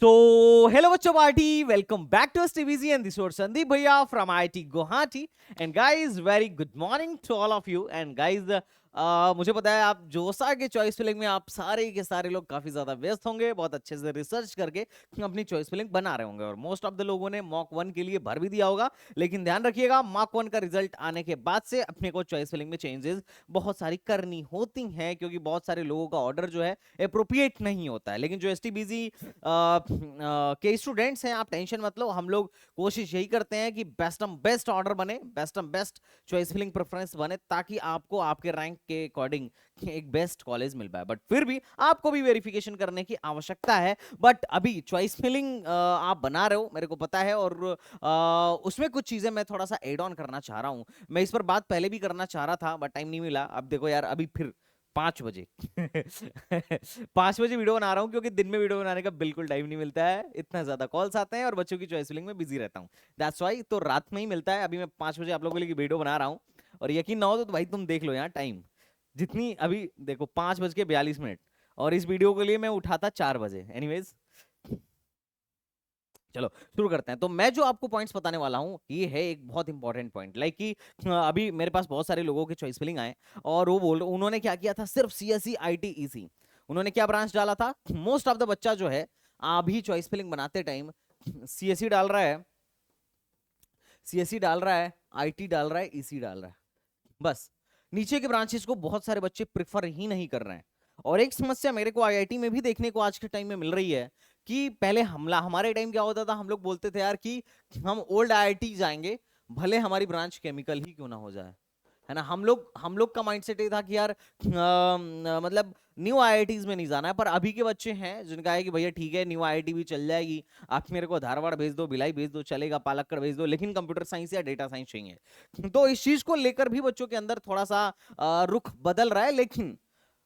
So, hello बच्चों party, welcome back to STBZ and this is Sandeep भैया from IIT Guwahati and guys very good morning to all of you and guys मुझे पता है आप जोसा के choice filling में आप सारे के सारे लोग काफी ज्यादा व्यस्त होंगे, बहुत अच्छे से रिसर्च करके अपनी चॉइस फिलिंग बना रहे होंगे और मोस्ट ऑफ द लोगों ने मॉक 1 के लिए भर भी दिया होगा। लेकिन ध्यान रखिएगा मॉक 1 का रिजल्ट आने के बाद से अपने को चॉइस फिलिंग में चेंजेस बहुत सारी करनी होती हैं क्योंकि बहुत सारे लोगों का ऑर्डर जो है अप्रोप्रिएट नहीं होता है। लेकिन जो STBZ के स्टूडेंट्स हैं आप टेंशन मत लो, हम लोग कोशिश यही करते हैं कि बेस्ट ऑर्डर बने, बेस्ट चॉइस फिलिंग प्रेफरेंस बने ताकि आपको आपके रैंक के अकॉर्डिंग एक बेस्ट कॉलेज मिल पाए। बट फिर भी आपको भी वेरिफिकेशन करने की आवश्यकता है। बट अभी चॉइस फिलिंग आप बना रहे हो मेरे को पता है और उसमें कुछ चीजें मैं थोड़ा सा एड ऑन करना चाह रहा हूं। मैं इस पर बात पहले भी करना चाह रहा था बट टाइम नहीं मिला। अब देखो यार अभी फिर 5 बजे 5 बजे वीडियो बना रहा हूँ क्योंकि दिन में वीडियो बनाने का बिल्कुल टाइम नहीं मिलता है, इतना ज्यादा कॉल्स आते हैं और बच्चों की चॉइस फिलिंग में बिजी रहता हूँ। दैट्स वाई तो रात में ही मिलता है। अभी मैं 5 बजे आप लोगों के लिए वीडियो बना रहा हूँ और यकीन ना हो तो भाई तुम देख लो यहाँ टाइम जितनी अभी देखो 5:42 और इस वीडियो के लिए मैं उठा था 4 बजे। एनीवेज चलो शुरू करते हैं। तो मैं जो आपको पॉइंट्स बताने वाला हूं ये है एक बहुत इंपॉर्टेंट पॉइंट लाइक कि अभी मेरे पास बहुत सारे लोगों के चॉइस फिलिंग आए और वो बोल उन्होंने क्या किया था, सिर्फ CSE IT EC उन्होंने क्या ब्रांच डाला था। मोस्ट ऑफ द बच्चा जो है अभी चॉइस फिलिंग बनाते टाइम CSE डाल रहा है, CSE डाल रहा है, IT डाल रहा है, EC डाल रहा है। बस नीचे के ब्रांचेस को बहुत सारे बच्चे प्रिफर ही नहीं कर रहे हैं। और एक समस्या मेरे को IIT में भी देखने को आज के टाइम में मिल रही है कि पहले हमला हमारे टाइम क्या होता था, हम लोग बोलते थे यार कि हम ओल्ड IIT जाएंगे भले हमारी ब्रांच केमिकल ही क्यों ना हो जाए, है ना। हम लोग का माइंडसेट ये था कि यार मतलब न्यू IITs में नहीं जाना है। पर अभी के बच्चे हैं जिनका है कि भैया ठीक है न्यू IIT भी चल जाएगी, आप मेरे को धारवाड़ भेज दो, भिलाई भेज दो, चलेगा, पालक्कड़ भेज दो, लेकिन कंप्यूटर साइंस या डेटा साइंस चाहिए। तो इस चीज को लेकर भी बच्चों के अंदर थोड़ा सा रुख बदल रहा है। लेकिन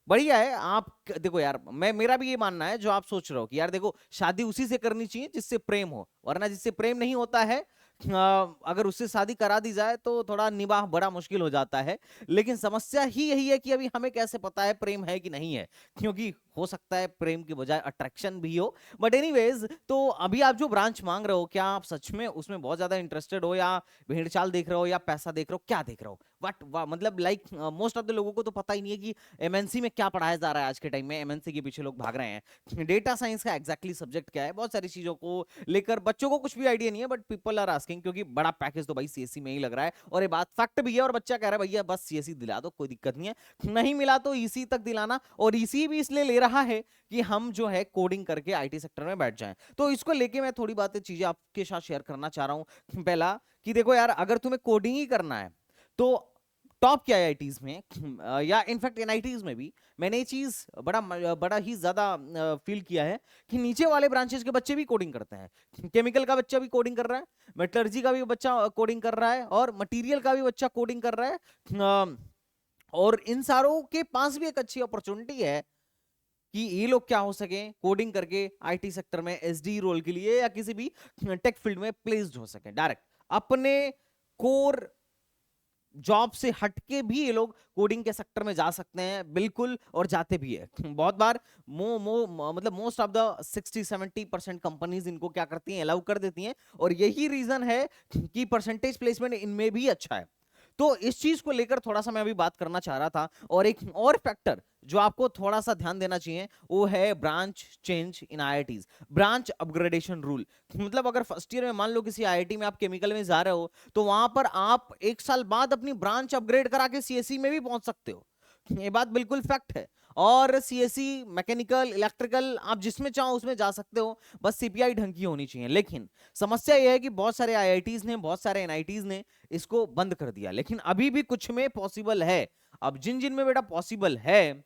बढ़िया है। आप देखो यार मैं मेरा भी ये मानना है जो आप सोच रहे हो कि यार देखो शादी उसी से करनी चाहिए जिससे प्रेम हो, वरना जिससे प्रेम नहीं होता है अगर उससे शादी करा दी जाए तो थोड़ा निबाह बड़ा मुश्किल हो जाता है। लेकिन समस्या ही यही है कि अभी हमें कैसे पता है प्रेम है कि नहीं है, क्योंकि हो सकता है प्रेम की बजाय अट्रैक्शन भी हो। बट एनीवेज तो अभी आप जो ब्रांच मांग रहे हो क्या आप सच में उसमें बहुत ज्यादा इंटरेस्टेड हो या भेड़ चाल देख रहे हो या पैसा देख रहे हो, क्या देख रहे हो? बट मतलब लाइक मोस्ट ऑफ द लोगों को तो पता ही नहीं है कि MNC में क्या पढ़ाया जा रहा है। आज के टाइम में MNC के पीछे लोग भाग रहे हैं। डेटा साइंस का एग्जैक्टली सब्जेक्ट क्या है, बहुत सारी चीजों को लेकर बच्चों को कुछ भी आइडिया नहीं है। बट पीपल आर आस्किंग क्योंकि बड़ा पैकेज तो भाई CSE में ही लग रहा है और ये बात फैक्ट भी है। और बच्चा कह रहा है भैया बस CSE दिला दो, कोई दिक्कत नहीं है, नहीं मिला तो EC तक दिलाना। और EC भी इसलिए ले रहा है कि हम जो है कोडिंग करके IT सेक्टर में बैठ जाएं। तो इसको लेके मैं थोड़ी बातें चीजें आपके साथ शेयर करना चाह रहा हूं। पहला कि देखो यार अगर तुम्हें कोडिंग ही करना है तो टॉप के IITs में या इनफैक्ट NITs में भी मैंने ये चीज बड़ा ही ज्यादा फील किया है कि नीचे वाले ब्रांचेस के बच्चे भी कोडिंग करते हैं। केमिकल का बच्चा भी कोडिंग कर रहा है, मेटलर्जी का भी बच्चा कोडिंग कर रहा है और मटेरियल का भी बच्चा कोडिंग कर रहा है। और इन सारों के पास भी एक अच्छी अपॉर्चुनिटी है कि ये लोग क्या हो सके कोडिंग करके IT सेक्टर में SD रोल के लिए या किसी भी टेक फील्ड में प्लेस्ड हो सके डायरेक्ट अपने कोर जॉब से हटके भी ये लोग कोडिंग के सेक्टर में जा सकते हैं बिल्कुल, और जाते भी है बहुत बार। मतलब मोस्ट ऑफ द 60-70% कंपनीज इनको क्या करती हैं, अलाउ कर देती हैं। और यही रीजन है कि परसेंटेज प्लेसमेंट इनमें भी अच्छा है। तो इस चीज को लेकर थोड़ा सा मैं अभी बात करना चाह रहा था। और एक और फैक्टर जो आपको थोड़ा सा ध्यान देना चाहिए वो है branch change in IITs, branch upgradation rule. मतलब अगर फर्स्ट ईयर में मान लो किसी IIT में आप केमिकल में जा रहे हो तो वहां पर आप 1 साल बाद अपनी ब्रांच अपग्रेड करा के CSE में भी पहुंच सकते हो, ये बात बिल्कुल फैक्ट है। और CSE मैकेनिकल इलेक्ट्रिकल आप जिसमें चाहो उसमें जा सकते हो, बस CPI ढंग की होनी चाहिए। लेकिन समस्या यह है कि बहुत सारे IITs ने, बहुत सारे NITs ने इसको बंद कर दिया, लेकिन अभी भी कुछ में पॉसिबल है। अब जिन जिन में बेटा पॉसिबल है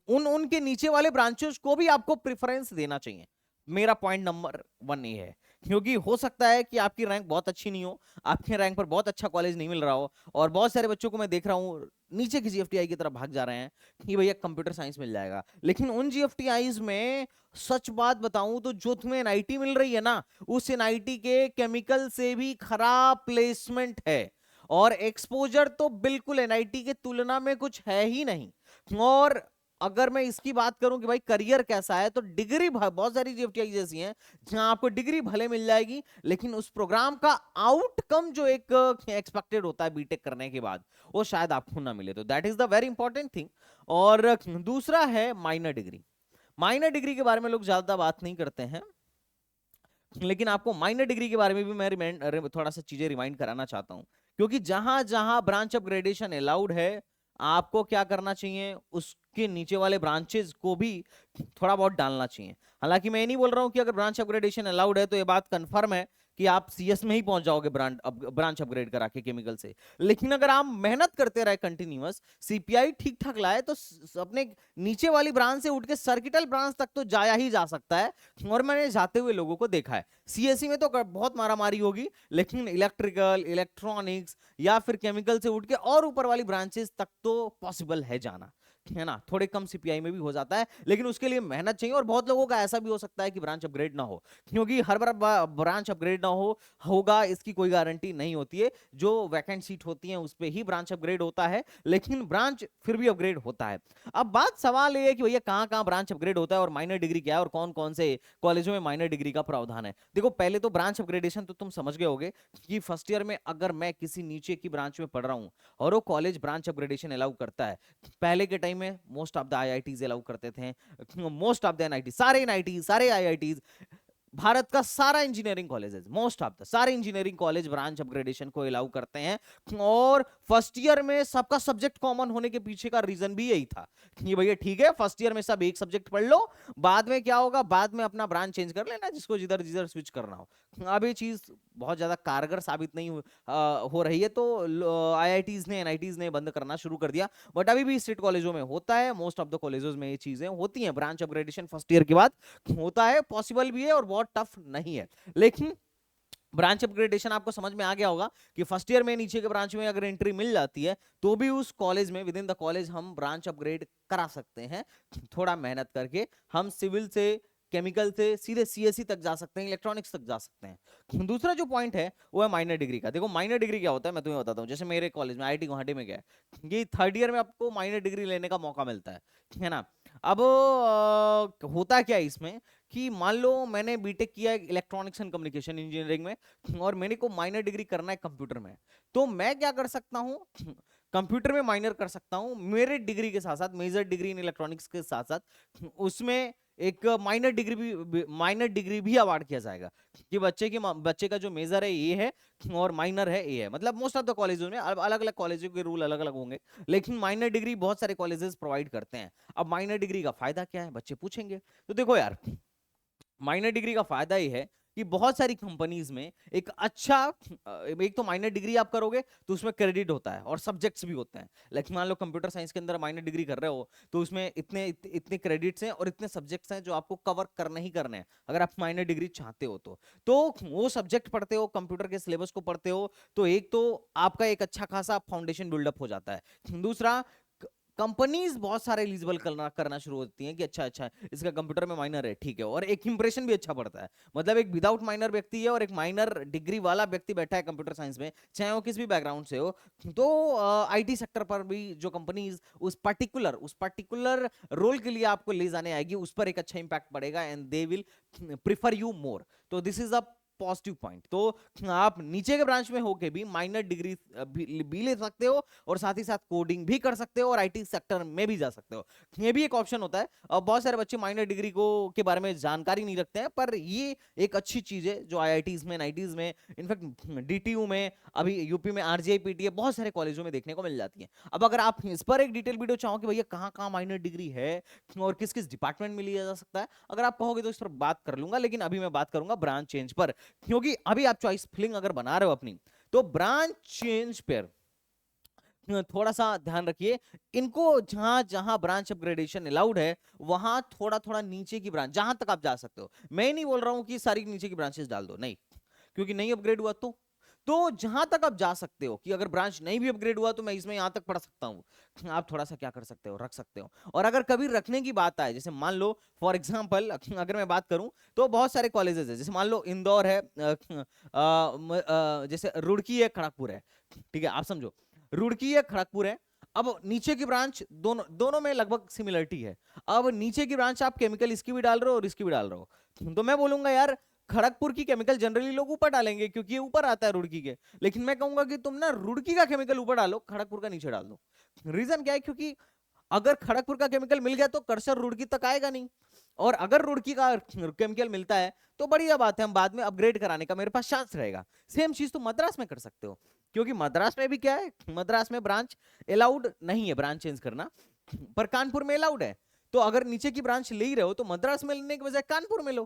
उनके नीचे वाले ब्रांचेस को भी आपको प्रेफरेंस देना चाहिए। मेरा पॉइंट नंबर 1 ये है, क्योंकि हो सकता है कि आपकी रैंक बहुत अच्छी नहीं हो, आपके रैंक पर बहुत अच्छा कॉलेज नहीं मिल रहा हो, और बहुत सारे बच्चों को मैं देख रहा हूं नीचे की GFTI की तरफ भाग जा रहे हैं कि भैया कंप्यूटर साइंस मिल जाएगा। लेकिन उन GFTIs में सच बात बताऊं तो जो तुम्हें NIT मिल रही है ना, उस NIT के केमिकल से भी खराब प्लेसमेंट है और एक्सपोजर तो बिल्कुल NIT के तुलना में कुछ है ही नहीं। और अगर मैं इसकी बात करूं कि भाई करियर कैसा है, तो डिग्री बहुत सारी जीएफटीआई जैसी हैं जहां आपको डिग्री भले मिल जाएगी, लेकिन उस प्रोग्राम का आउटकम जो एक एक्सपेक्टेड होता है बीटेक करने के बाद, वो शायद आपको ना मिले। तो that is the very important thing. और दूसरा है माइनर डिग्री। माइनर डिग्री के बारे में लोग ज्यादा बात नहीं करते हैं, लेकिन आपको माइनर डिग्री के बारे में भी मैं थोड़ा सा चीजें रिमाइंड कराना चाहता हूं, क्योंकि जहां जहां ब्रांच ऑफ ग्रेजुएशन अलाउड है, आपको क्या करना चाहिए, उसके नीचे वाले ब्रांचेस को भी थोड़ा बहुत डालना चाहिए। हालांकि मैं ये नहीं बोल रहा हूं कि अगर ब्रांच अपग्रेडेशन अलाउड है तो ये बात कंफर्म है कि आप सीएस में ही पहुंच जाओगे ब्रांच अपग्रेड करा के केमिकल से। लेकिन अगर आप मेहनत करते रहे कंटिन्यूअस, सीपीआई ठीक ठाक लाए, तो अपने नीचे वाली ब्रांच से उठ के सर्किटल ब्रांच तक तो जाया ही जा सकता है। और मैंने जाते हुए लोगों को देखा है। सीएससी में तो बहुत मारामारी होगी, लेकिन इलेक्ट्रिकल, इलेक्ट्रॉनिक्स या फिर केमिकल से उठ के और ऊपर वाली ब्रांचेस तक तो पॉसिबल है जाना, है ना। थोड़े कम सीपीआई में भी हो जाता है, लेकिन उसके लिए मेहनत चाहिए। और बहुत लोगों का ऐसा भी हो सकता है कि ब्रांच अपग्रेड ना हो, क्योंकि हर बार ब्रांच अपग्रेड ना होगा इसकी कोई गारंटी नहीं होती है। जो वैकेंट सीट होती है उस पे ही ब्रांच अपग्रेड होता है, लेकिन ब्रांच फिर भी अपग्रेड होता है। अब बात सवाल ये है कि भैया कहां कहां ब्रांच अपग्रेड होता है और माइनर डिग्री क्या है और कौन कौन से कॉलेजों में माइनर डिग्री का प्रावधान है। देखो, पहले तो ब्रांच अपग्रेडेशन तो तुम समझ गए होगे कि फर्स्ट ईयर में अगर मैं किसी नीचे की ब्रांच में पढ़ रहा हूं और वो कॉलेज ब्रांच अपग्रेडेशन अलाउ करता है, पहले के टाइम में most of the IITs allow करते थे, मोस्ट ऑफ द एनआईटी, सारे एनआईटी, सारे आईआईटीज, भारत का सारा engineering colleges, most of the सारे इंजीनियरिंग कॉलेज ब्रांच अपग्रेडेशन को अलाउ करते हैं। और फर्स्ट ईयर में सबका सब्जेक्ट कॉमन होने के पीछे का रीजन भी यही था कि भैया ठीक है, फर्स्ट ईयर में सब एक सब्जेक्ट पढ़ लो, बाद में क्या होगा, बाद में अपना ब्रांच चेंज कर लेना जिसको जिधर जिधर स्विच करना हो। अब ये चीज बहुत ज्यादा कारगर साबित नहीं हो रही है, तो आईआईटीज ने, एनआईटीज ने बंद करना शुरू कर दिया। बट अभी भी स्टेट कॉलेजों में होता है, मोस्ट ऑफ द कॉलेजेस में ये चीजें होती हैं, ब्रांच अपग्रेडेशन फर्स्ट ईयर के बाद होता है, पॉसिबल भी है और बहुत टफ नहीं है। लेकिन ब्रांच अपग्रेडेशन आपको समझ में आ गया होगा कि फर्स्ट ईयर में नीचे के ब्रांच में अगर एंट्री मिल जाती है तो भी उस कॉलेज में, विद इन द कॉलेज, हम ब्रांच अपग्रेड करा सकते हैं। थोड़ा मेहनत करके हम सिविल से, केमिकल से सीधे सीएससी तक जा सकते हैं, इलेक्ट्रॉनिक्स तक जा सकते हैं। दूसरा जो पॉइंट है वो है माइनर डिग्री का। देखो, माइनर डिग्री क्या होता है मैं तुम्हें बताता हूँ। जैसे मेरे कॉलेज में, आईआईटी गुवाहाटी में, क्या है कि थर्ड ईयर में आपको माइनर डिग्री लेने का मौका मिलता है ना। अब होता क्या है इसमें कि मान लो मैंने बीटेक किया है इलेक्ट्रॉनिक्स एंड कम्युनिकेशन इंजीनियरिंग में और मैंने को माइनर डिग्री करना है कंप्यूटर में, तो मैं क्या कर सकता हूँ, कंप्यूटर में माइनर कर सकता हूँ मेरे डिग्री के साथ साथ, मेजर डिग्री इन इलेक्ट्रॉनिक्स के साथ साथ उसमें एक माइनर डिग्री भी अवार्ड किया जाएगा कि बच्चे का जो मेजर है ये है और माइनर है ये है। मतलब मोस्ट ऑफ द कॉलेजों में, अलग अलग कॉलेजों के रूल अलग अलग होंगे, लेकिन माइनर डिग्री बहुत सारे कॉलेजेस प्रोवाइड करते हैं। अब माइनर डिग्री का फायदा क्या है, बच्चे पूछेंगे। तो देखो यार, माइनर डिग्री का फायदा ये है कि बहुत सारी कंपनीज में एक अच्छा, एक तो माइनर डिग्री आप करोगे तो उसमें क्रेडिट होता है और सब्जेक्ट्स भी होते हैं। लेकिन मान लो कंप्यूटर साइंस के अंदर माइनर डिग्री कर रहे हो तो उसमें इतने क्रेडिट्स हैं और इतने सब्जेक्ट्स हैं जो आपको कवर करने ही करने हैं अगर आप माइनर डिग्री चाहते हो तो वो सब्जेक्ट पढ़ते हो, कंप्यूटर के सिलेबस को पढ़ते हो, तो एक तो आपका एक अच्छा खासा फाउंडेशन बिल्डअप हो जाता है। दूसरा, कंपनीज बहुत सारे एलिजिबल करना शुरू होती हैं कि अच्छा अच्छा इसका कंप्यूटर में माइनर है, ठीक है, और एक इंप्रेशन भी अच्छा पड़ता है। मतलब एक विदाउट माइनर व्यक्ति है और एक माइनर डिग्री वाला व्यक्ति बैठा है कंप्यूटर साइंस में, चाहे वो किस भी बैकग्राउंड से हो, तो आईटी सेक्टर पर भी जो कंपनीज उस पर्टिकुलर रोल के लिए आपको ले जाने आएगी, उस पर एक अच्छा इंपैक्ट पड़ेगा and they will prefer you more. तो this is a positive point. तो आप नीचे के ब्रांच में होके भी माइनर डिग्री भी ले सकते हो और साथ ही साथ कोडिंग भी कर सकते हो और आईटी सेक्टर में भी जा सकते हो, ये भी एक ऑप्शन होता है। और बहुत सारे बच्चे माइनर डिग्री को के बारे में जानकारी नहीं रखते हैं, पर ये एक अच्छी चीज है जो आईआईटीज में, नाइटीज में, इनफैक्ट डीटीयू में, अभी यूपी में आरजीआई पीटीए, बहुत सारे कॉलेजों में देखने को मिल जाती है। अब अगर आप इस पर एक डिटेल वीडियो चाहो कि भैया कहाँ कहाँ माइनर डिग्री है और किस किस डिपार्टमेंट में लिया जा सकता है, अगर आप कहोगे तो इस पर बात कर लूंगा। लेकिन अभी मैं बात करूंगा ब्रांच चेंज पर, क्योंकि अभी आप चॉइस फिलिंग अगर बना रहे हो अपनी, तो ब्रांच चेंज पर थोड़ा सा ध्यान रखिए। इनको जहां जहां ब्रांच अपग्रेडेशन अलाउड है वहां थोड़ा थोड़ा नीचे की ब्रांच जहां तक आप जा सकते हो, मैं नहीं बोल रहा हूं कि सारी नीचे की ब्रांचेस डाल दो, नहीं, क्योंकि नहीं अपग्रेड हुआ तो जहां तक आप जा सकते हो कि अगर ब्रांच नहीं भी अपग्रेड हुआ तो मैं इसमें यहां तक पढ़ सकता हूं, आप थोड़ा सा क्या कर सकते हो, रख सकते हो। और अगर कभी रखने की बात आए, जैसे मान लो फॉर एग्जांपल अगर मैं बात करूं तो बहुत सारे कॉलेजेस है, जैसे मान लो इंदौर है, जैसे रुड़की है, खड़गपुर है, ठीक है, आप समझो रुड़की है, खड़गपुर है। अब नीचे की ब्रांच दोनों दोनों में लगभग सिमिलरिटी है। अब नीचे की ब्रांच आप केमिकल इसकी भी डाल रहे हो और इसकी भी डाल रहे हो, तो मैं बोलूंगा यार खड़गपुर की केमिकल जनरली लोग ऊपर डालेंगे क्योंकि ये ऊपर आता है रुड़की के, लेकिन मैं कहूंगा कि तुम ना रुड़की का केमिकल ऊपर डालो, खड़गपुर का नीचे डाल दो। रीजन क्या है, क्योंकि अगर खड़गपुर का केमिकल मिल गया तो कर्सर रुड़की तक आएगा नहीं, और अगर रुड़की का केमिकल मिलता है तो बढ़िया बात है, हम बाद में अपग्रेड कराने का मेरे पास चांस रहेगा। सेम चीज तुम मद्रास में कर सकते हो, क्योंकि मद्रास में भी क्या है, मद्रास में ब्रांच अलाउड नहीं है ब्रांच चेंज करना, पर कानपुर में अलाउड है। तो अगर नीचे की ब्रांच ले ही रहे हो तो मद्रास में लेने के बजाय कानपुर में लो।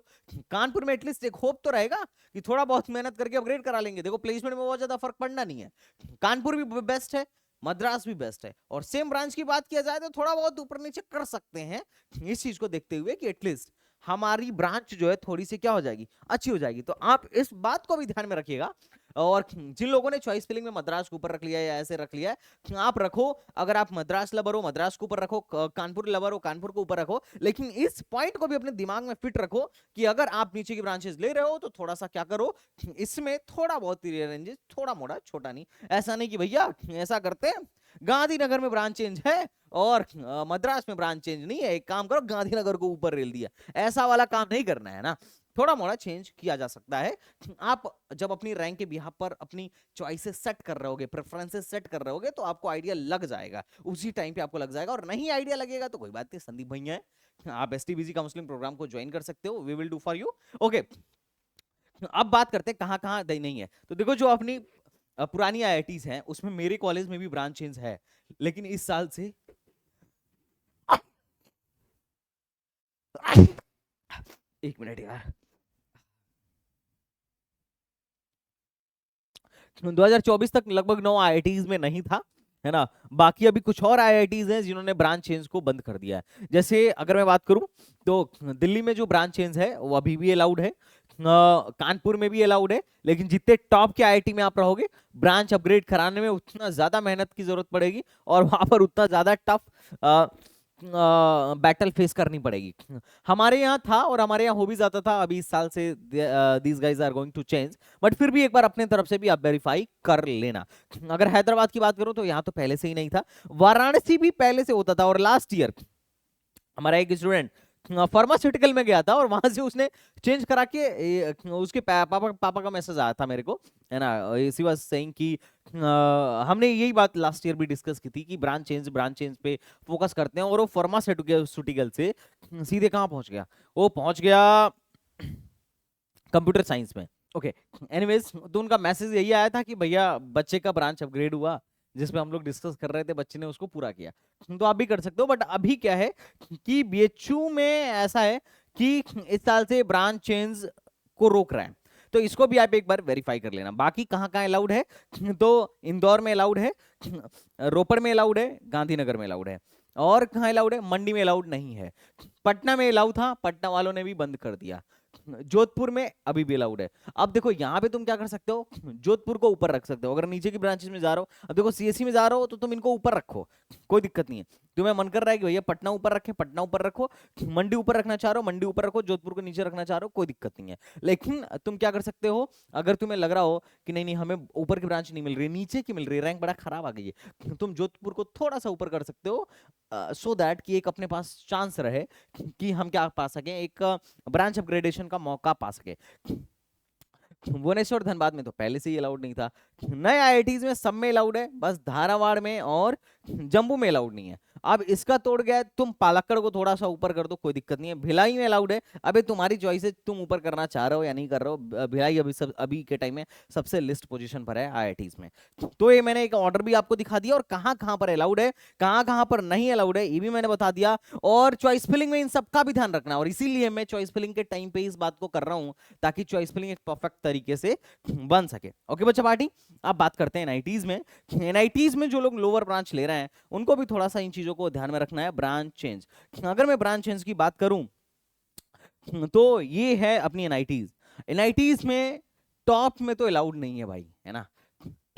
कानपुर में एटलीस्ट एक होप तो रहेगा कि थोड़ा बहुत मेहनत करके अपग्रेड करा लेंगे। देखो प्लेसमेंट में बहुत ज्यादा फर्क पड़ना नहीं है, कानपुर भी बेस्ट है, मद्रास भी बेस्ट है, और सेम ब्रांच की बात किया जाए तो थोड़ा बहुत ऊपर नीचे कर सकते हैं, इस चीज को देखते हुए कि एटलीस्ट हमारी ब्रांच जो है थोड़ी सी क्या हो जाएगी, अच्छी हो जाएगी। तो आप इस बात को भी ध्यान में रखिएगा। और जिन लोगों ने चॉइस फिलिंग में मद्रास को ऊपर रख लिया है या ऐसे रख लिया है, आप रखो। अगर आप मद्रास लवर हो मद्रास को ऊपर रखो, कानपुर लवर हो कानपुर को ऊपर रखो, लेकिन इस पॉइंट को भी अपने दिमाग में फिट रखो कि अगर आप नीचे की ब्रांचेस ले रहे हो तो थोड़ा सा क्या करो, इसमें थोड़ा बहुत रेंजेस, थोड़ा मोड़ा, छोटा नहीं। ऐसा नहीं कि भैया ऐसा करते हैं गांधीनगर में ब्रांच चेंज है और मद्रास में ब्रांच चेंज नहीं है, एक काम करो गांधीनगर को ऊपर रेल दिया, ऐसा वाला काम नहीं करना है ना। थोड़ा मोड़ा चेंज किया जा सकता है। आप जब अपनी रैंक के बिहाफ पर अपनी चॉइसेस सेट कर रहे होगे, प्रेफरेंसेस सेट कर रहे होगे, तो आपको आइडिया लग जाएगा, उसी टाइम पे आपको लग जाएगा। और नहीं आइडिया लगेगा तो कोई बात नहीं, संदीप भैया है, आप एसटीबीजी काउंसलिंग प्रोग्राम को ज्वाइन कर सकते हो, we will do for you. Okay, अब बात करते हैं कहां कहां नहीं है। तो देखो जो अपनी पुरानी आईआईटीज हैं उसमें मेरे कॉलेज में भी ब्रांच चेंज है, लेकिन इस साल से एक मिनट यार, 2024 तक लगभग 9 आईआईटीज में नहीं था, है ना। बाकी अभी कुछ और आईआईटीज हैं जिन्होंने ब्रांच चेंज को बंद कर दिया है। जैसे अगर मैं बात करूं तो दिल्ली में जो ब्रांच चेंज है वो अभी भी अलाउड है, कानपुर में भी अलाउड है, लेकिन जितने टॉप के आईआईटी में आप रहोगे ब्रांच अपग्रेड कराने में उतना ज्यादा मेहनत की जरूरत पड़ेगी और वहां पर उतना ज्यादा टफ बैटल फेस करनी पड़ेगी। हमारे यहाँ था और हमारे यहाँ हो भी जाता था, अभी इस साल से these guys are going to change, but फिर भी एक बार अपने तरफ से भी आप वेरीफाई कर लेना। अगर हैदराबाद की बात करूं तो यहाँ तो पहले से ही नहीं था, वाराणसी भी पहले से होता था, और लास्ट ईयर हमारा एक स्टूडेंट फार्मास्यूटिकल में गया था और वहां से उसने चेंज करा के उसके पापा का मैसेज आया था मेरे को, है ना। इसी वाज सेइंग कि हमने यही बात लास्ट ईयर भी डिस्कस की थी कि ब्रांच चेंज पे फोकस करते हैं, और वो फार्मास्यूटिकल से सीधे कहाँ पहुंच गया, वो पहुंच गया कंप्यूटर साइंस में। ओके, एनीवेज तो उनका मैसेज यही आया था कि भैया बच्चे का ब्रांच अपग्रेड हुआ, जिसमें हम लोग डिस्कस कर रहे थे, बच्चे ने उसको पूरा किया। तो आप भी कर सकते हो, बट अभी क्या है कि बीएचयू में ऐसा है कि इस साल से ब्रांच चेंज को रोक रहा है, तो इसको भी आप एक बार वेरीफाई कर लेना। बाकी कहाँ कहाँ अलाउड है, तो इंदौर में अलाउड है, रोपड़ में अलाउड है, गांधीनगर में अलाउड है, और कहाँ अलाउड है, मंडी में अलाउड नहीं है। पटना में अलाउड था, पटना वालों ने भी बंद कर दिया। जोधपुर में अभी भी अलाउड है। अब देखो यहाँ पे तुम क्या कर सकते हो, जोधपुर को ऊपर रख सकते हो अगर नीचे की ब्रांचेस में जा रहे हो। अब देखो सीएससी में जा रहे हो तो तुम इनको ऊपर रखो, कोई दिक्कत नहीं है। तुम्हें मन कर रहा है कि भैया पटना ऊपर रखे, पटना ऊपर रखो, मंडी ऊपर रखना चाह रहे हो मंडी ऊपर रखो, जोधपुर को नीचे रखना चाह रहे हो, कोई दिक्कत नहीं है। लेकिन तुम क्या कर सकते हो, अगर तुम्हें लग रहा हो कि नहीं नहीं हमें ऊपर की ब्रांच नहीं मिल रही, नीचे की मिल रही है, रैंक बड़ा खराब आ गई है, तुम जोधपुर को थोड़ा सा ऊपर कर सकते हो, सो दैट कि एक अपने पास चांस रहे कि हम क्या पा सके, एक ब्रांच अपग्रेडेशन का मौका पा सके। भुवनेश्वर धनबाद में तो पहले से ही अलाउड नहीं था, नए आईआईटीज में सब में अलाउड है, बस धारावाड़ में और जम्मू में अलाउड नहीं है। अब इसका तोड़ गया है, तुम पालक्कड़ को थोड़ा सा ऊपर कर दो, कोई दिक्कत नहीं है। भिलाई में अलाउड है, अबे तुम्हारी चॉइस है, तुम ऊपर करना चाह रहे हो या नहीं कर रहे हो। भिलाई अभी के टाइम में सबसे लिस्ट पोजीशन पर है आईआईटीज में। तो ये मैंने एक ऑर्डर भी आपको दिखा दिया, और कहाँ कहाँ पर अलाउड है कहाँ कहाँ पर नहीं अलाउड है ये भी मैंने बता दिया। और चॉइस फिलिंग में इन सबका भी ध्यान रखना, और इसीलिए मैं चॉइस फिलिंग के टाइम पे इस बात को कर रहा हूँ ताकि चॉइस फिलिंग एक परफेक्ट तरीके से बन सके। ओके बच्चा पार्टी, अब बात करते हैं एनआईटीज में। एनआईटीज में जो लोग लोअर ब्रांच ले रहे हैं उनको भी थोड़ा सा इन चीजों को ध्यान में रखना है। ब्रांच चेंज, अगर मैं ब्रांच चेंज की बात करूं तो ये है अपनी एनआईटीज। एनआईटीज में टॉप में तो अलाउड नहीं है भाई, है ना।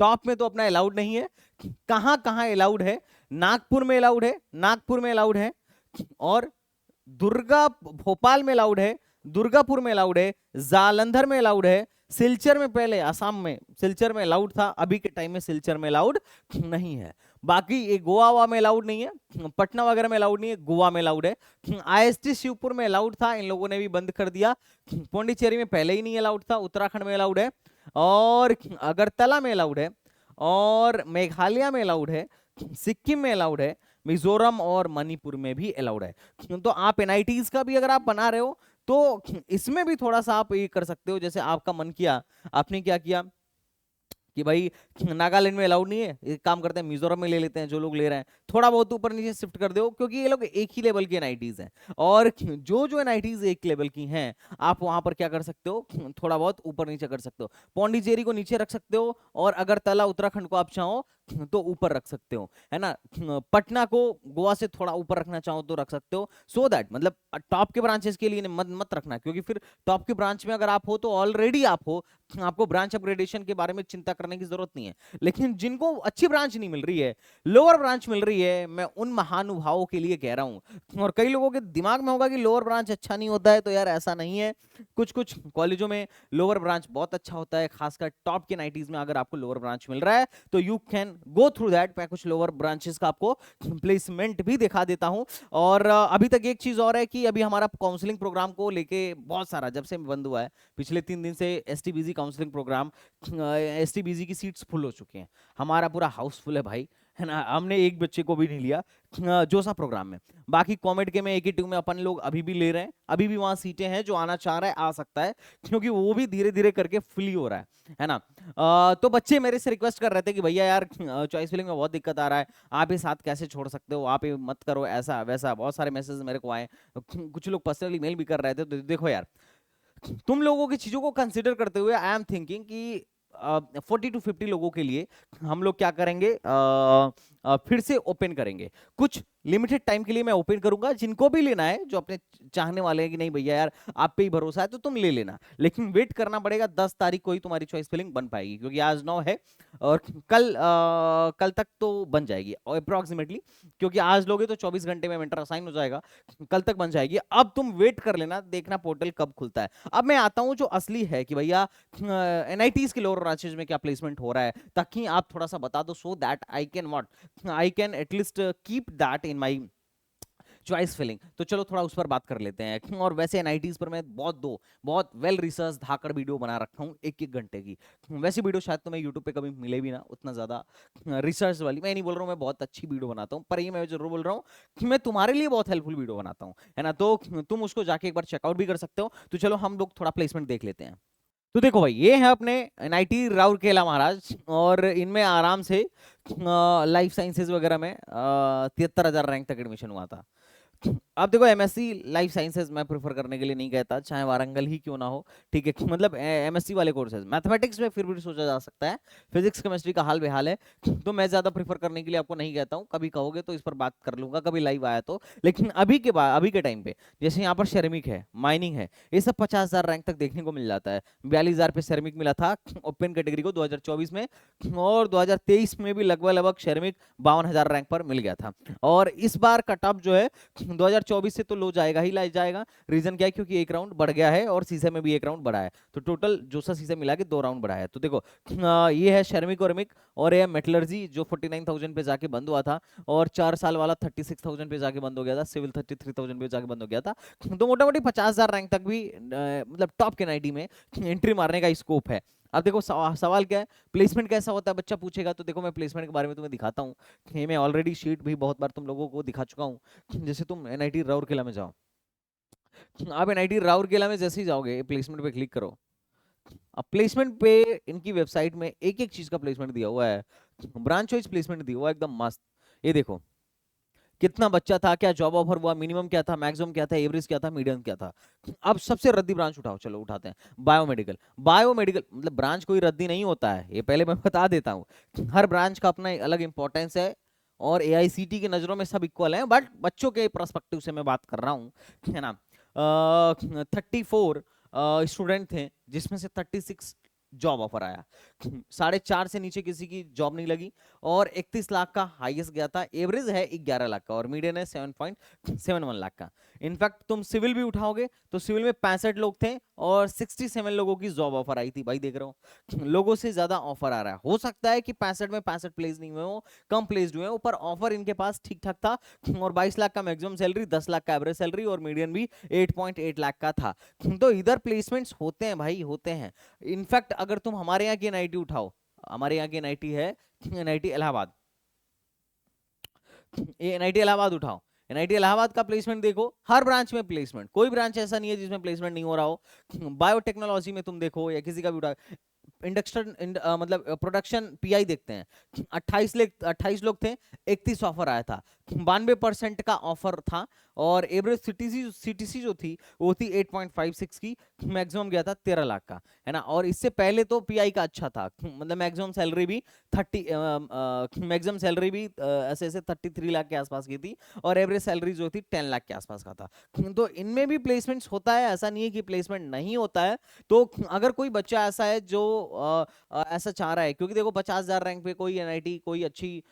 टॉप में तो अपना अलाउड नहीं है। कहां कहां अलाउड है, नागपुर में अलाउड है, नागपुर में अलाउड है, और भोपाल में अलाउड है, दुर्गापुर में अलाउड है, जालंधर में अलाउड है, सिलचर में, पहले असम में सिलचर में अलाउड था, अभी के टाइम में सिलचर में अलाउड नहीं है। बाकी ये गोवा में अलाउड नहीं है, पटना वगैरह में अलाउड नहीं है, गोवा में अलाउड है। आईएसटी शिवपुर में अलाउड था, इन लोगों ने भी बंद कर दिया। पौंडीचेरी में पहले ही नहीं अलाउड था, उत्तराखंड में अलाउड है, और अगरतला में अलाउड है, और मेघालय में अलाउड है, सिक्किम में अलाउड है, मिजोरम और मणिपुर में भी अलाउड है। तो आप एनआईटीज का भी अगर आप बना रहे हो तो इसमें भी थोड़ा सा आप ये कर सकते हो, जैसे आपका मन किया, आपने क्या किया कि भाई नागालैंड में अलाउड नहीं है, एक काम करते हैं मिजोरम में ले लेते हैं, जो लोग ले रहे हैं थोड़ा बहुत ऊपर नीचे शिफ्ट कर दो, क्योंकि ये लोग एक ही लेवल के एनआईटीज हैं, और जो जो एनआईटीज एक लेवल की हैं आप वहां पर क्या कर सकते हो, थोड़ा बहुत ऊपर नीचे कर सकते हो। पौंडीचेरी को नीचे रख सकते हो, और अगरतला उत्तराखंड को आप चाहो तो ऊपर रख सकते हो, है ना। पटना को गोवा से थोड़ा ऊपर रखना चाहो तो रख सकते हो, सो दैट मतलब टॉप के ब्रांचेस के लिए मत मत रखना, क्योंकि फिर टॉप के ब्रांच में अगर आप हो तो ऑलरेडी आप हो, आपको ब्रांच अपग्रेडेशन के बारे में चिंता करने की जरूरत नहीं है। लेकिन जिनको अच्छी ब्रांच नहीं मिल रही है, लोअर ब्रांच मिल रही है, मैं उन महानुभावों के लिए कह रहा हूं। और कई लोगों के दिमाग में होगा कि लोअर ब्रांच अच्छा नहीं होता है, तो यार ऐसा नहीं है, कुछ कुछ कॉलेजों में लोअर ब्रांच बहुत अच्छा होता है, खासकर टॉप के 90s में अगर आपको लोअर ब्रांच मिल रहा है तो you can go through that. मैं कुछ लोअर ब्रांचेस का आपको प्लेसमेंट भी दिखा देता हूं। और अभी तक एक चीज और है कि अभी हमारा काउंसलिंग प्रोग्राम को लेके बहुत सारा, जब से बंद हुआ है पिछले 3 दिन से, एसटीबीजी काउंसलिंग प्रोग्राम, एसटीबीजी की सीट्स फुल हो चुकी हैं, हमारा पूरा हाउस फुल है भाई, है ना। हमने एक बच्चे को भी नहीं लिया जोसा प्रोग्राम में। बाकी कॉमेड के में एक ही टीम में अपन लोग अभी भी ले रहे हैं, अभी भी वहां सीटें हैं, जो आना चाह रहा है आ सकता है, क्योंकि वो भी धीरे धीरे करके फ्री हो रहा है ना। तो बच्चे मेरे से रिक्वेस्ट कर रहे थे कि भैया यार चॉइस फिलिंग में बहुत दिक्कत आ रहा है, आप ये साथ कैसे छोड़ सकते हो, आप ये मत करो, ऐसा वैसा, बहुत सारे मैसेज मेरे को आए, कुछ लोग पर्सनली मेल भी कर रहे थे। तो देखो यार, तुम लोगों की चीजों को कंसिडर करते हुए आई एम थिंकिंग कि 40 to 50 लोगों के लिए हम लोग क्या करेंगे, फिर से ओपन करेंगे, कुछ लिमिटेड टाइम के लिए मैं ओपन करूंगा। जिनको भी लेना है, जो अपने चाहने वाले हैं कि नहीं भैया यार आप पे ही भरोसा है, तो तुम ले लेना, लेकिन वेट करना पड़ेगा, 10 तारीख को ही तुम्हारी चॉइस फिलिंग बन पाएगी, क्योंकि आज 9 है, और कल तक तो बन जाएगी अप्रोक्सीमेटली, क्योंकि आज लोगे तो 24 घंटे में मेंटर असाइन हो जाएगा, कल तक बन जाएगी। अब तुम वेट कर लेना, देखना पोर्टल कब खुलता है। अब मैं आता हूं जो असली है कि भैया एनआईटीज के लोअर ब्रांचेज में क्या प्लेसमेंट हो रहा है, ताकि आप थोड़ा सा बता दो, so that I can at least keep that in my choice filling. तो चलो थोड़ा उस पर बात कर लेते हैं। और वैसे एनआईटीज पर मैं बहुत वेल रिसर्च धाकड़ वीडियो बना रखा हूँ, 1-1 घंटे की। वैसी वीडियो शायद तुम्हें यूट्यूब पे कभी मिले भी ना, उतना ज्यादा रिसर्च वाली। मैं नहीं बोल रहा हूँ मैं बहुत अच्छी वीडियो बनाता हूँ, पर ये मैं जरूर बोल रहा हूँ कि मैं तुम्हारे लिए बहुत हेल्पफुल वीडियो बनाता हूँ, है ना। तो तुम उसको जाके एक बार चेकआउट भी कर सकते हो। तो चलो हम लोग थोड़ा प्लेसमेंट देख लेते हैं। तो देखो भाई, ये है अपने एनआईटी राउरकेला महाराज, और इनमें आराम से लाइफ साइंसेज वगैरह में 73,000 रैंक तक एडमिशन हुआ था। अब देखो, एमएससी लाइफ साइंसेज मैं प्रेफर करने के लिए नहीं कहता, चाहे वारंगल ही क्यों ना हो, ठीक है। मतलब एमएससी वाले कोर्सेज, मैथमेटिक्स में फिर भी सोचा जा सकता है, फिजिक्स केमिस्ट्री का हाल बेहाल है, तो मैं ज्यादा प्रेफर करने के लिए आपको नहीं कहता हूँ। कभी कहोगे तो इस पर बात कर लूंगा, कभी लाइव आया तो। लेकिन अभी के टाइम पे जैसे यहाँ पर सेरेमिक है, माइनिंग है, ये सब 50,000 रैंक तक देखने को मिल जाता है। 42,000 पे सेरेमिक मिला था ओपन कैटेगरी को 2024 में, और 2023 में भी लगभग लगभग सेरेमिक 52,000 रैंक पर मिल गया था। और इस बार कट ऑफ जो है 2024 से तो लो जाएगा ही जाएगा। रीजन क्या है, क्योंकि एक राउंड बढ़ गया है, और सीसे में भी एक राउंड बढ़ा है, तो टोटल जोसा सीसे मिला के 2 राउंड बढ़ा है। तो देखो ये है शर्मिक और मिक, और ये मेटलर्जी जो 49,000 पे जाके बंद हुआ था, और 4 साल वाला 36,000 पे जाके बंद हो गया था, सिविल 33,000 पे जाके बंद हो गया था। तो मोटा मोटी 50,000 रैंक तक भी मतलब टॉप के 90 में एंट्री मारने का स्कोप है। अब देखो सवाल क्या है, प्लेसमेंट कैसा होता है, बच्चा पूछेगा। तो देखो मैं प्लेसमेंट के बारे में तुम्हें दिखाता हूँ, ये मैं ऑलरेडी शीट भी बहुत बार तुम लोगों को दिखा चुका हूँ। जैसे तुम एनआईटी राउरकेला में जाओ, आप एनआईटी राउरकेला में जैसे ही जाओगे, प्लेसमेंट पे क्लिक करो। अब प्लेसमेंट पे इनकी वेबसाइट में एक एक चीज का प्लेसमेंट दिया हुआ है, ब्रांच वाइज प्लेसमेंट दिया हुआ है, एकदम मस्त। ये देखो कितना बच्चा था, क्या जॉब ऑफर हुआ, मिनिमम क्या था, मैक्सिमम क्या था, एवरेज क्या था, मीडियम क्या था। अब सबसे रद्दी ब्रांच उठाओ, चलो उठाते हैं बायोमेडिकल। बायोमेडिकल मतलब ब्रांच कोई रद्दी नहीं होता है, ये पहले मैं बता देता हूँ। हर ब्रांच का अपना अलग इंपॉर्टेंस है, और एआईसीटी की नजरों में सब इक्वल है, बट बच्चों के पर्सपेक्टिव से मैं बात कर रहा हूँ, है ना। 34 स्टूडेंट थे, जिसमें से 36 जॉब ऑफर आया। 4.5 से नीचे किसी की जॉब नहीं लगी, और 31 लाख का हाईएस्ट गया था। एवरेज है 11 लाख का और मीडियन है 7.71 लाख का। इनफैक्ट तुम सिविल भी उठाओगे तो सिविल में 65 लोग थे और 67 लोगों की जॉब ऑफर आई थी। भाई देख रहे हो लोगों से ज्यादा ऑफर आ रहा है। हो सकता है कि 65 में 65 प्लेस नहीं हुए हो, कम प्लेस्ड हुए हो, पर ऑफर इनके पास ठीक ठाक था। और 22 लाख का मैक्सिमम सैलरी, 10 लाख का एवरेज सैलरी, और मीडियन भी 8.8 लाख का था। तो इधर प्लेसमेंट्स होते हैं भाई, होते हैं। इनफैक्ट अगर तुम हमारे यहाँ की एनआईटी उठाओ, हमारे यहाँ की एनआईटी है एनआईटी इलाहाबाद, ये एनआईटी इलाहाबाद उठाओ, एनआईटी इलाहाबाद का प्लेसमेंट देखो, हर ब्रांच में प्लेसमेंट, कोई ब्रांच ऐसा नहीं है जिसमें प्लेसमेंट नहीं हो रहा हो। बायोटेक्नोलॉजी में तुम देखो या किसी का भी उठा, इंडक्शन मतलब प्रोडक्शन पीआई देखते हैं, 28 लोग थे, 31 ऑफर आया था, 92% का ऑफर था। और एवरेज सीटीसी जो थी वो थी 8.56 की, मैक्सिमम गया था 13 लाख का, है ना। और इससे पहले तो पीआई का अच्छा था, मतलब मैक्सिमम सैलरी भी 33 लाख के आसपास की थी, और एवरेज सैलरी जो थी 10 लाख के आसपास का था। तो इनमें भी प्लेसमेंट्स होता है, ऐसा नहीं है कि प्लेसमेंट नहीं होता है। तो अगर कोई बच्चा ऐसा है जो ऐसा चाह रहा है, क्योंकि देखो 50,000 रैंक पे कोई एनआईटी कोई अच्छी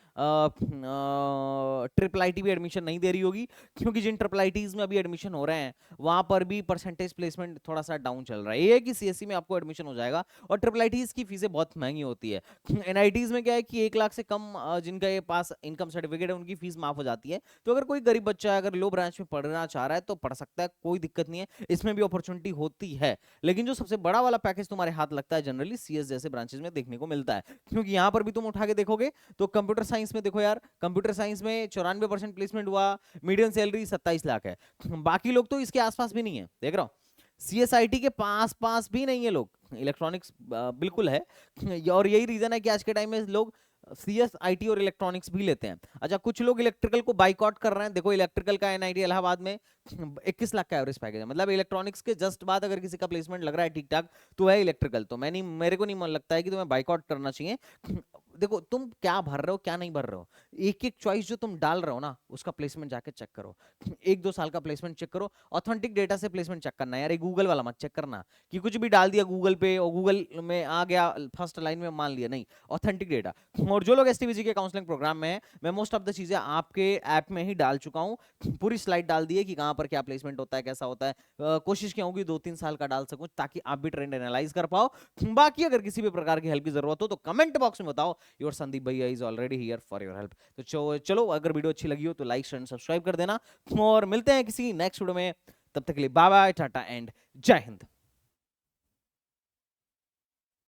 ट्रिपल आईटी भी एडमिशन नहीं दे रही होगी, क्योंकि जिन ट्रिपल आईटीज में अभी एडमिशन हो रहे हैं वहां पर भी परसेंटेज प्लेसमेंट थोड़ा सा डाउन चल रहा है। ये है कि सीएससी में आपको एडमिशन हो जाएगा, और ट्रिपल आईटीज की फीसें बहुत महंगी होती है। एनआईटीज में क्या है कि 1 लाख से कम जिनका ये पास इनकम सर्टिफिकेट है उनकी फीस माफ हो जाती है। तो अगर कोई गरीब बच्चा है, अगर लो ब्रांच में पढ़ना चाह रहा है तो पढ़ सकता है, कोई दिक्कत नहीं है, इसमें भी अपॉर्चुनिटी होती है। लेकिन जो सबसे बड़ा वाला पैकेज तुम्हारे हाथ लगता है जनरली सीएस जैसे ब्रांचेस में देखने को मिलता है, क्योंकि यहां पर भी तुम उठा के देखोगे तो कंप्यूटर साइंस में देखो यार, कंप्यूटर साइंस में 94% प्लेसमेंट हुआ, मीडियम सैलरी 27 लाख है। बाकी लोग तो इसके आसपास भी नहीं है, देख रहा हूं सीएसआईटी के पास पास भी नहीं है लोग, इलेक्ट्रॉनिक्स बिल्कुल है। और यही रीजन है कि आज के टाइम में लोग सीएस आईटी और इलेक्ट्रॉनिक्स भी लेते हैं। अच्छा, कुछ लोग इलेक्ट्रिकल को बाइकआउट कर रहे हैं। देखो इलेक्ट्रिकल का एनआईटी इलाहाबाद में 21 लाख का एवरेज पैकेज है, मतलब इलेक्ट्रॉनिक्स के जस्ट बाद अगर किसी का प्लेसमेंट लग रहा है ठीक ठाक तो है इलेक्ट्रिकल। तो मैं नहीं, मेरे को नहीं मन लगता है कि तुम्हें बाइकआउट करना चाहिए। देखो तुम क्या भर रहे हो क्या नहीं भर रहे हो, एक एक चॉइस जो तुम डाल रहे हो ना उसका प्लेसमेंट जाके चेक करो। 1-2 साल का प्लेसमेंट चेक करो, ऑथेंटिक डेटा से प्लेसमेंट चेक करना है यार, ये गूगल वाला मत चेक करना कि कुछ भी डाल दिया गूगल पे और गूगल में आ गया फर्स्ट लाइन में मान लिया, नहीं, ऑथेंटिक डेटा। और जो लोग एसटीबीजी के काउंसलिंग प्रोग्राम में है, मैं मोस्ट ऑफ द चीजें आपके ऐप में ही डाल चुका हूँ, पूरी स्लाइड डाल दी है कि कहाँ पर क्या प्लेसमेंट होता है कैसा होता है। कोशिश क्या होगी 2-3 साल का डाल सकूं ताकि आप भी ट्रेंड एनालाइज कर पाओ। बाकी अगर किसी भी प्रकार की हेल्प की जरूरत हो तो कमेंट बॉक्स में बताओ, योर संदीप भैया is already here for your help. तो चलो अगर वीडियो अच्छी लगी हो तो लाइक शेयर सब्सक्राइब कर देना, और मिलते हैं किसी नेक्स्ट वीडियो में। तब तक के लिए बाय बाय, टाटा एंड जय हिंद।